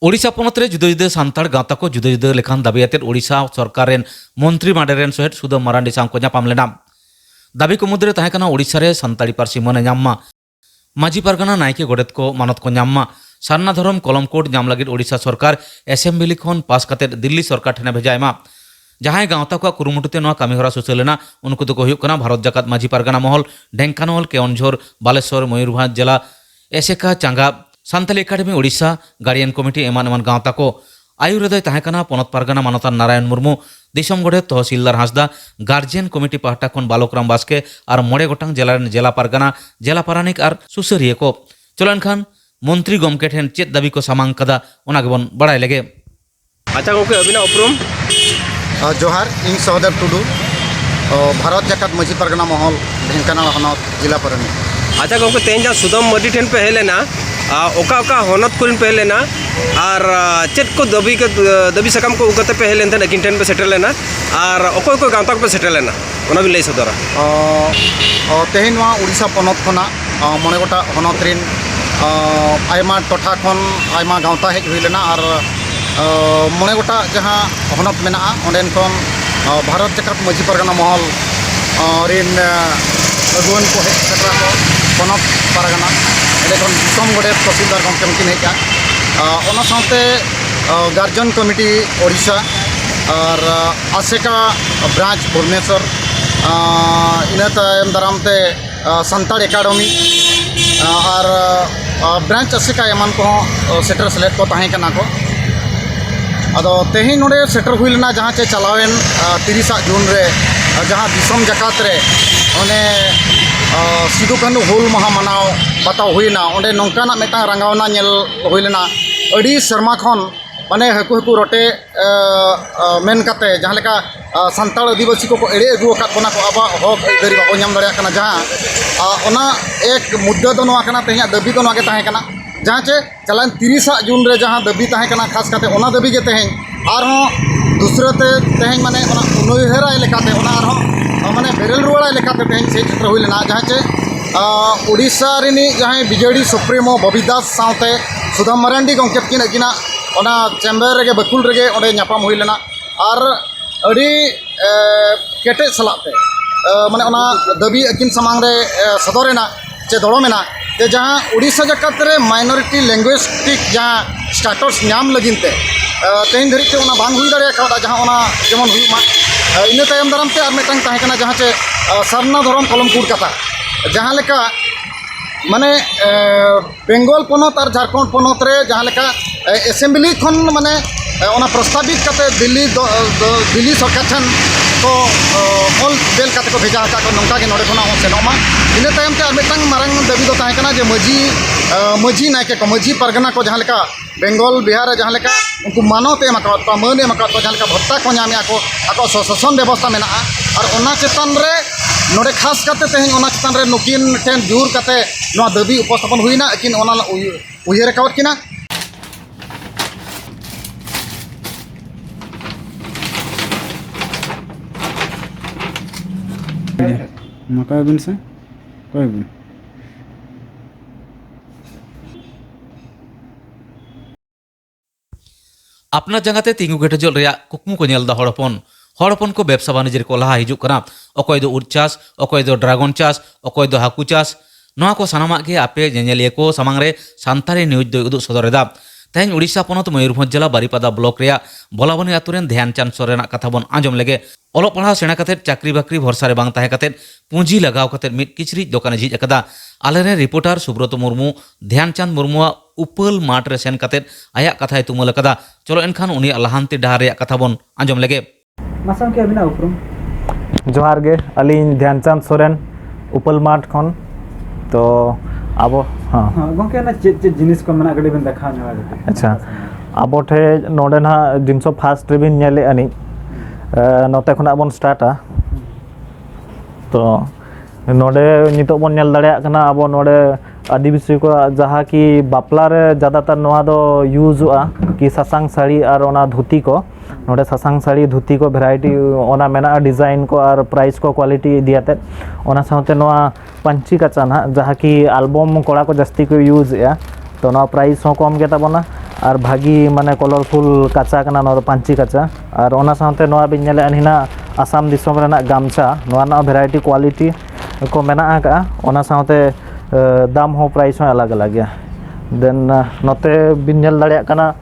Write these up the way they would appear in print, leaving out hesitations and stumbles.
ओडिशा पनत रे जुदा जुदा सान्ताड़ गाँवता को जुदा जुदा लेखान दाबी आते ओडिशा सरकार रेन मंत्री मांडेरेन सहित सुदाम मारांडी साव को ᱧᱟᱯᱟᱢ लेना दाबी को मुद्रे तहे कना ओडिशा रे सान्ताड़ी पार्सी मन ᱧᱟᱢ माजी पारगाना नायके गोडेत को मानत को ᱧᱟᱢ सारना धरम कलम कोड ᱧᱟᱢ लगित ओडिशा सरकार एसेम्बली खन पास कते दिल्ली सरकार ठेने भेजा एमा जहां गाँवता को कुरुमुटुते नवा कामीहरा सुसलेना उनको तो को भारत जाकात माजी पारगाना महल ढेंकानाल केओनझोर बालेश्वर मयूरभंज जिला एसेका चांगा सान्ताली एकाडेमी ओडिशा गार्डियन कमिटी एमान एमान गाँवता को आयुर्दय तहेकना पनत पारगाना मानतान नारायण मुर्मू दिसम गड़े तहसिलदार हांसदा गार्जियन कमिटी पाहटा खन बालोकराम बास्के और मोड़े गोटांग जिला जिला पारगाना जिला पारानिक और सुसरिया को चलन खान मंत्री गमके ठेन चेत दाबी को सामांग कदा ओना गेबन बड़ाय लेगे। अच्छा गोके अबिना उपरुम जोहार इन सहदेव टुडू भारत जाकात माजी पारगाना महल ढेंकानाल हनत जिला पारानिक। अच्छा गोके तेन जा सुदाम मर्डी ठेन पे हेलेना ओका ओका हनत कुन पे हेलेना और चेत को दबी सकम को उगते पे हेलेन थेन अकिन ठेन पे सेटल लेना और ओको ओको गाँवता पे सेटल लेना ओना भी लई सदरा तेहेन वा उड़ीसा पनत खना मने गोटा हनत रिन आयमा टोठा खन आयमा गाँवता हेज हुई लेना और मने गोटा जहाँ हनत मेना ओंडेन खन भारत जाकात माजी पारगाना महल रिन अगुवन को हेज सेटरा को पनत पारगाना एंडेखन दिसम गड़े तहसिलदार गमके मकिन हेजा ओना साथे गार्जियन कमिटी ओडिशा और आसेका ब्रांच भुवनेश्वर इना तायम दारामते सान्ताड़ एकाडेमी और ब्रांच आसेका एमान को सेटर सेलेक्ट को ताहें कना को अदो तेहें नोडे सेटर हुई लेना जहाँ चे चलावेन 30 जून रे जहाँ दिसम जाकात रे ओने सिदु कानु हुल महा मनाव बताव हुईना ओंडे नोंकाना मेटा रंगावना नेल हुई लेना अड़ी शर्मा खन माने हकु हकु रोटे मेन काते जहाँ लेका सान्ताड़ आदिवासी को एड़े अगु अकात बना को आबा हक अइदारी बाबो ᱧᱟᱢ दाड़िया कना जहाँ ओना एक मुद्दा दो नोआ कना तेहें दाबी दो नोआ के ताहें कना जहाँ चे चलान 30 जून रे जहाँ दाबी ताहें कना खास काते ओना दाबी के तेहें आरहों दूसरे ते तेहें माने ओना उनयहराय लेकाते ओना आरहों माने बेरेल रुवाड़ा लेकाते तेहें से क्षेत्र हुई लेना जहाँ चे उड़ीसा रिनी जहाँ बीजेडी सुप्रीमो बबी दास साथे सुदाम मारांडी गमके किन अकिना ओना चेम्बर रेगे बकुल रेगे ओंडे ᱧᱟᱯᱟᱢ हुई लेना और अड़ी केटे सलाते माने ओना दाबी अकिन सामांग रे सदरेना चे दड़ोमेना ते जहाँ उड़ीसा जाकात रे माइनॉरिटी लैंग्वेजिस्टिक जहाँ स्टेटस ᱧᱟᱢ लगिनते तेहें धरित ते ओना बांग हुई दाड़िया खादा जहाँ ओना जेमन हुईमा इना तायम दाराम ते आर मेटांग ताहें कना जहाँ चे सारना धरम कलम कूड़ कथा जहाँ लेका माने बेंगल पनत और झारखंड पनत रे जहाँ लेका एसेम्बली खन माने ओना प्रस्तावित काते दिल्ली सरकार ठन को हॉल बेल काते को भेजा हका को नंका के नोडे खना सेनोमा इना तायम ते आर मेटांग मारांग दाबी दो ताहें कना जे माजी नायके को माजी पारगाना को जहाँ लेका बेंगल बिहार रे जहाँ लेका उनको मानत एम आका मान एम आका जहाँ लेका भत्ता को ᱧᱟᱢ को आको शासन व्यवस्था मेना और ओना चेतन रे नोडे खास काते तेहें ओना चेतन रे नुकिन ठेन जुर काते नोआ दाबी उपस्थापन हुईना अकिन ओना उयहर राखावत किना। मका बिन से कोई बिन अपना जगहते तिंगु केटजल रेया कुकमु को नेलदा हड़पन को व्यवसा बाणिज्य को लहा हिजुग कना अकय दो उट चास अकय दो ड्रैगन चास अकय दो हाकू चास नोआ को सानामाग गे आपे जेनेलिया को सामांग रे सान्ताड़ी न्यूज दो उदुग सदरेदा तेहें उड़ीसा पनत मयूरभंज जिला बारीपादा ब्लॉक रेया भोलाबनी आतुरेन ध्यानचंद सोरेना कथा बन आंजम लेगे ओलो पढ़ा सेना कते चाकरी बाकरी भरसा रे बांग ताहे कते पूंजी लगाव कते मिट किचरी दोकान झिज अकदा आलेरे रिपोर्टर सुब्रत मुर्मू ध्यानचंद मुर्मुआ उपल माठ रे सेन कते आया कथाय तुमल अकदा चलो एनखान उनी लहांती डहार रे कथा बन आंजम लेगे। मासाम के अबिना उपरुम जोहार गे अलिन ध्यानचंद सोरेन उपल माठ खन तो अब हाँ गंके ना चे जिनिस को मना गडी बिन देखा ना अच्छा अब ठे नोडे ना जिनसो फास्ट रिबिन नेले अनि नोते खना बन स्टार्टा तो नोडे नितो बन नेल दाड़िया कना अब नोडे आदिवासी को जहाँ की बापला रे ज़्यादातर नोआ दो यूज़ुआ कि सासांग साड़ी और ओना धोती को नोडे सासांग साड़ी धोती को वैरायटी ओना मेना डिजाइन को और प्राइस को क्वालिटी दियाते ओना साथे नोआ पंची कचा ना जहाँ की एल्बम कोड़ा को जस्ती को यूज़ या तो नोआ प्राइस हो कम गेता बना और भागी माने कलरफुल काचा कना नोर पांची काचा और ओना साथे नोआ बिन नेले अनहिना आसाम दिसोम रेना गामचा नोआ ना भेराइटी क्वालिटी को मेना आका ओना साथे दाम हो प्राइस हो अलग अलग गया देन नोते बिन नेल दाड़िया कना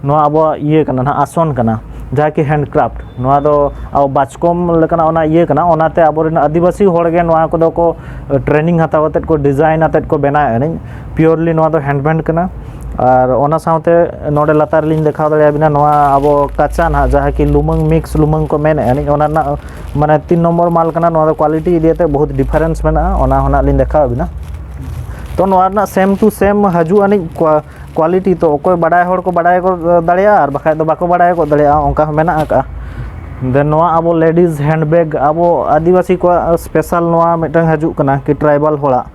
नोआ अब ये कना ना आसन कना जहाँ कि हैंडक्राफ्ट नोआ दो अब बाचकम लेकना ओना ये कना ओनाते अब आदिवासी होड़गे नोआ को दो को ट्रेनिंग हताव कतेत को डिजाइन हतेत को बनाए नहीं प्योरली नोआ दो हैंडमेड कना और ओना साथे नोडे लातार लिंग देखा दाड़िया बिना नोआ अब काचा ना जहाँ कि लुमंग मिक्स लुमंग को मेने नहीं ओना ना माने 3 नंबर माल कना नोआ दो क्वालिटी इदियाते बहुत डिफरेंस मेना ओना होना लिंग देखा बिना तो नोआ ना सेम टू सेम हजू आनी क्वालिटी तो कोई बड़ा हड़ को बड़ा को दाड़िया और बाखा दो बाको बड़ा को दाड़िया ओंका मेना आका देन नोआ अब लेडीज हैंडबैग अब आदिवासी को स्पेशल नोआ मिटन हजू कना कि ट्राइबल होड़ा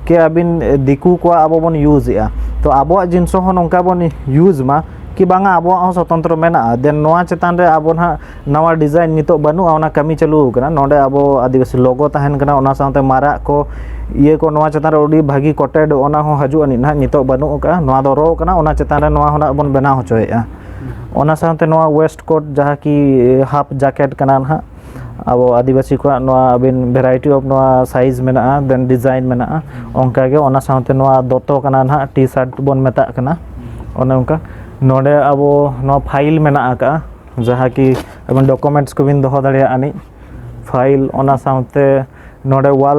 के अबिन दिकू को अब बन यूज या तो अब जिनसो हो नोंका बन यूज मा कि बांगा अब स्वतंत्र मेना देन नोआ चेतान रे अब ना नवा डिजाइन नितो बनु ओना कमी चालू कना नोडे अब आदिवासी लोगो तहन कना ओना साथे मारा को ये को नोआ चेतान रे उडी भागी कोटेड ओना हो हजू अनि ना नितो बनु का नोआ दो रो कना ओना चेतान रे नोआ होना बन बना होचोया ओना साथे नोआ वेस्ट कोट जहाँ कि हाफ जैकेट कना ना अब आदिवासी को नोआ अबिन वेराइटी ऑफ नोआ साइज मेना देन डिजाइन मेना ओंका गे ओना साथे नोआ दोतो कना ना टी शर्ट बन मेता कना ओना ओंका नोडे अब नोआ फाइल मेना का जहाँ कि अबिन डॉक्यूमेंट्स को बिन दोहो दाड़िया आनी फाइल ओना साथे नोडे वाल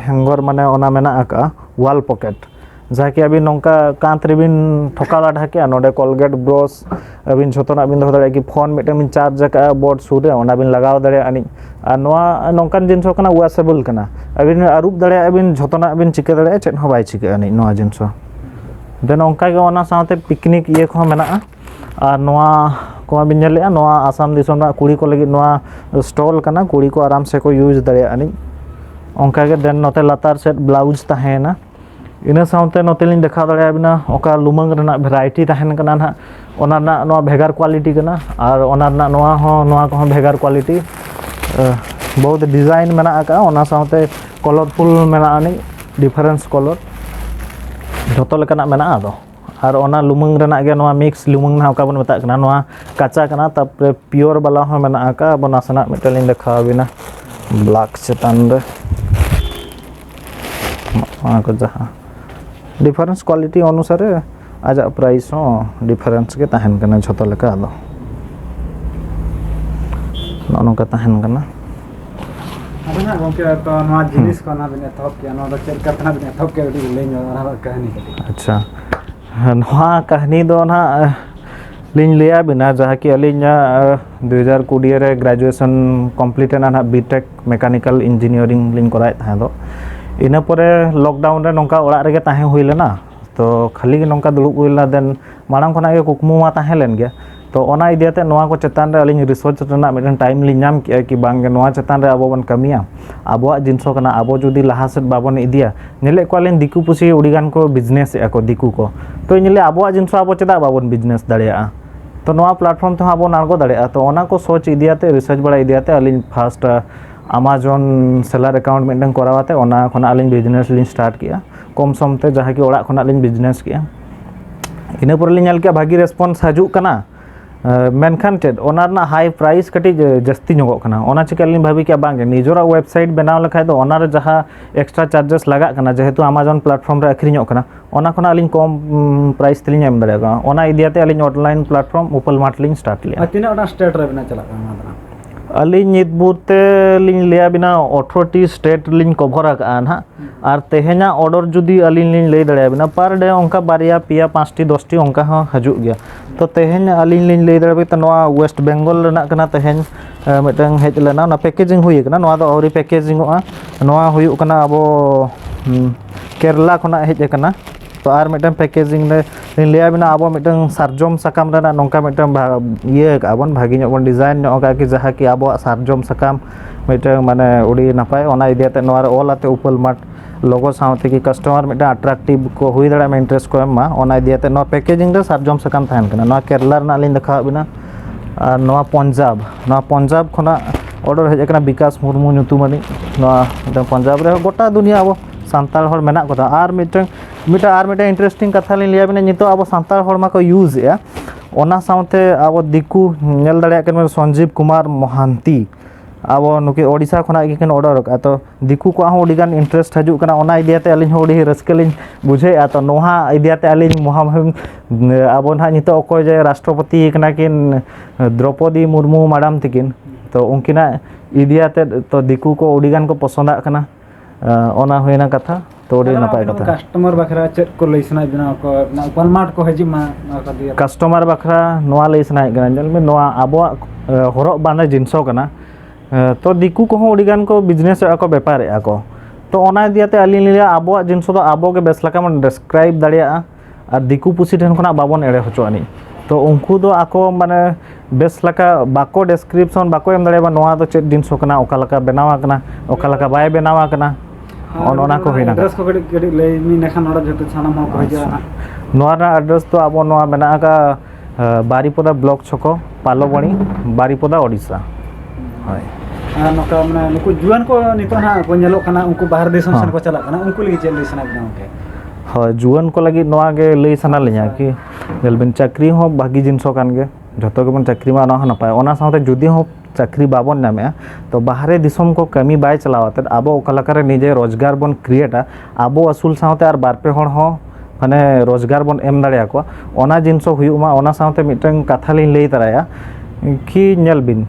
हैंगर माने ओना मेना का वाल पॉकेट जहाँ कि अबिन नोंका कांत रे बिन ठोकाला ढाके नोडे कोलगेट ब्रश अबिन झोतोना बिन दोहो दाड़िया कि फोन मिटन बिन चार्ज का बोर्ड सुरे ओना बिन लगाव दाड़िया आनी आ नोआ नोंकान जिनसो कना वॉशेबल कना अबिन अरूप दाड़िया अबिन झोतोना बिन चिके दाड़िया चेत हो बाय चिके आनी नोआ जिनसो देन ओंका गे ओना साथे पिकनिक ये को मेना और नोआ को बिन नेलेआ नोआ आसाम दिसोम ना कुड़ी को लगी नोआ स्टॉल कना कुड़ी को आराम से को यूज दाड़िया आनी ओंका गे देन नोते लातार सेट ब्लाउज तहेना इना साथे नोते लिन देखा दाड़िया बिना ओका लुमंग रेना वेराइटी तहन कना ना ओना ना नोआ भेगार क्वालिटी कना और ओना ना नोआ को भेगार क्वालिटी बहुत डिजाइन मेना का ओना साथे कलरफुल मेना आनी डिफरेंस कलर झोतो लेकाना मेना दो और ओना लुमंग रेना गे नोआ मिक्स लुमंग ना ओका बन मेता कना नोआ काचा कना तापर प्योर वाला हो मेना का बनासना मिटलिन देखा बिना ब्लैक चेतान रे को जहाँ डिफरेंस क्वालिटी अनुसार आज प्राइस हो डिफरेंस के तहन कना झोतो लेका दो नोका तहन कना अबना गोंके तो नवा जिनिस को ना बिने थप के नवा चेक करना बिने थप के उडी ले नो कहानी अच्छा नवा कहानी दो ना लिंग लिया बिना जहाँ कि अलिंग 2020 रे ग्रेजुएशन कंप्लीट ना बीटेक मैकेनिकल इंजीनियरिंग लिंग कराय था दो इना परे लॉकडाउन रे नोंका ओड़ा रे ताहे हुई लेना तो खाली नोंका दुड़ुब हुई लेना देन मांग खना के कुकमु मा ताहे लेन गया तो ओना इदियाते नोआ को चेतान रे अलिंग रिसर्च रेना मिटन टाइम लिंग नाम किया कि बांग नोआ चेतान रे आबो बन कमिया आबोआ जिनसो कना आबो जुदी लाहा सेट बाबन इदिया नेले को अलिंग दिकु पुसी उडीगान को बिजनेस को दिकु को तो नेले आबोआ जिनसो आबो चेदा बाबन बिजनेस दाड़िया तो नोआ प्लेटफॉर्म ते आबो नारगो दाड़िया तो ओना को सोच इदियाते रिसर्च बड़ा इदियाते अलिंग फर्स्ट अमेजन सेलर अकाउंट मिटन करावाते ओना खना अलिंग बिजनेस लिंग स्टार्ट किया कम समते जहाँ कि ओड़ा खना लिंग बिजनेस किया इना पर लिंग नेल के भागी रेस्पॉन्स हजू कना मेनखान चेद ओना ना हाई प्राइस कटी जस्ती नगो कना ओना चिका लिंग भाभी क्या बांगे निजोरा वेबसाइट बनाव लखाय दो ओना रे जहाँ एक्स्ट्रा चार्जेस लगा कना जेहेतु अमेजन प्लेटफॉर्म रे अखरिñो कना ओना खना लिंग कम प्राइस तेलिंग एम दाड़ेगा ओना इदियाते अलिंग ऑनलाइन प्लेटफॉर्म उपल मार्ट लिंग स्टार्ट लिया तीना ओटा स्टेट रे बिना चला का अलिंग नित बुते लिंग लिया बिना 18 स्टेट लिंग कवर का ना और तेहेना ऑर्डर जुदी अलिंग लिंग ले दाड़े बिना पर डे ओंका बारिया पिया 5टी 10टी ओंका हो हजू गया तो तेहेन अलिंग लिंग ले दाड़े तो नोआ वेस्ट बेंगल रेना कना तेहेन मिटन हेज लेना ना पैकेजिंग हुई कना नोआ दो औरी पैकेजिंग नोआ हुई कना अब केरला खना हेज कना तो आर मिटन पैकेजिंग रे लिया बिना अब मिटन सारजम साकाम रेना नोंका मिटन ये आबन भागी बन डिजाइन का कि जहाँ कि अब सारजम साकाम मिटन माने उड़ी नपाय ओना इदियाते नोआ रे ओलाते उपल मार्ट लोगो साथे कि कस्टमर मिटन अट्रैक्टिव को हुई दाड़ा में इंटरेस्ट को एमा ओना इदियाते नोआ पैकेजिंग रे सारजम साकाम तहन कना नोआ केरला रेना लिंग देखा बिना और नोआ पंजाब खना ऑर्डर हेज कना विकास मुर्मू नुतुमानी नोआ पंजाब रे गोटा दुनिया अब santal hor menak ko ar miteng interesting katha lin liya bine nito abo santal hor ma ko use ya ona saute abo diku nyel dare kan Sanjeev Kumar Mohanty abo nuki Odisha khona gi kan order ato diku ko ho digan interest haju kana ona idea te alin hodi raskelin bujhe ato noha idea te alin Muhammad abo na nito okoy je rashtrapati kana kin Draupadi Murmu madam tikin to unkina idea te to diku ko odigan ko posonda kana ona hoina katha to odi napai katha customer Bakhra check को लैसना बिना को ना Walmart को हजी मा का दिया customer bakra noa lay sanai kana jel me noa abo horok banda jinso kana to diku ko odigan ko business ako bepar ako to ona diate alin liya abo jinso to abo ke bes laka man describe daria ar diku pusi den khona babon ere hocho ani to unku do ako mane bes laka bako description bako em daria ba noa to chet jinso kana okalaka benawa kana okalaka bai benawa kana ona ko hoina address को कड़ी कड़ी ले मी नेखा नोड़ा जते छाना मा को हजा नोआ ना एड्रेस तो abo noa mena ka Baripada block छको पालोबणी बारीपदा ओडिशा हाय नोका माने नुकु जुआन को नितो ना को नेलो kana उनको बाहर देशम सन को चला kana उनको लगी चल लैसना बिना के हाँ जुआन को लगी नोआ गे लई सना लिया कि जलबिन चाकरी हो भागी जिनसो कान गे जतो के बन चाकरी मा ना पाए ओना साथे जुदी हो चाकरी बाबन नामे तो बाहरे दिसम को कमी बाय चलावते आबो ओकलाकारे निजे रोजगार बन क्रिएटा आबो असूल साथे आर बारपे हण हो माने रोजगार बन एम दाड़िया को ओना जिनसो हुयुमा ओना साथे मिटन कथा लिन लई तराया कि नेल बिन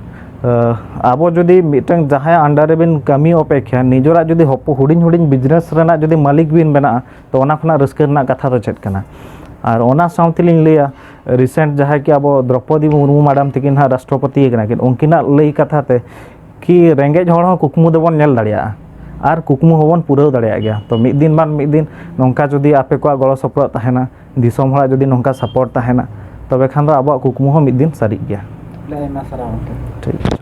आबो जुदी मिटन जहाय अंडर बिन कमी अपेक्षा निजोरा जुदी हपो हुडिन हुडिन बिजनेस रेना जुदी मालिक बिन बना तो ओना खना रस्कर ना कथा तो चेत कना और ओना साथे लिन लैया रिसेंट जहां कि अब द्रौपदी मुर्मू मैडम तकिन हा राष्ट्रपति कना किन उनकिना लई कथा ते कि रेंगेज हड़ कुकमु देबन नेल दाड़िया आर कुकमु होबन पूरा दाड़िया गया तो मिद दिन मान मिद दिन नोंका जुदी आपे को गलो सपोर्ट ताहेना दिसम हड़ा जुदी नोंका सपोर्ट ताहेना तबे खान दो अब कुकमु हो मिद दिन सारी गया ले ना सारा ठीक है